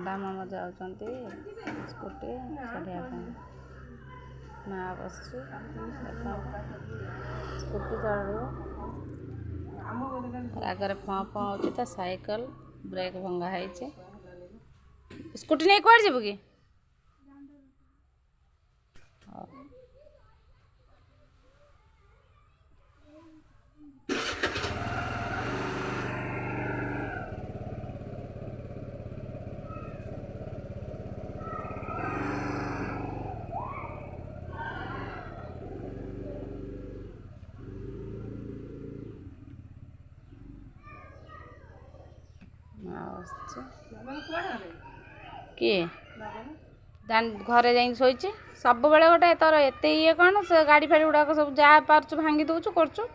बड़ा मामा जाऊँगी स्कूटी चढ़िया माँ बस स्कूटी चढ़ आगे फाँ फाँ हो तो साइकिल ब्रेक भंगा है स्कूटी नहीं कुआड़ जीव कि किए घरे जा शोचे सब बेले गोटे तोर एत ये कौन से गाड़ी फाड़ी गुड़ाक सब जहाँ पार्छ भांगी दौचु करचु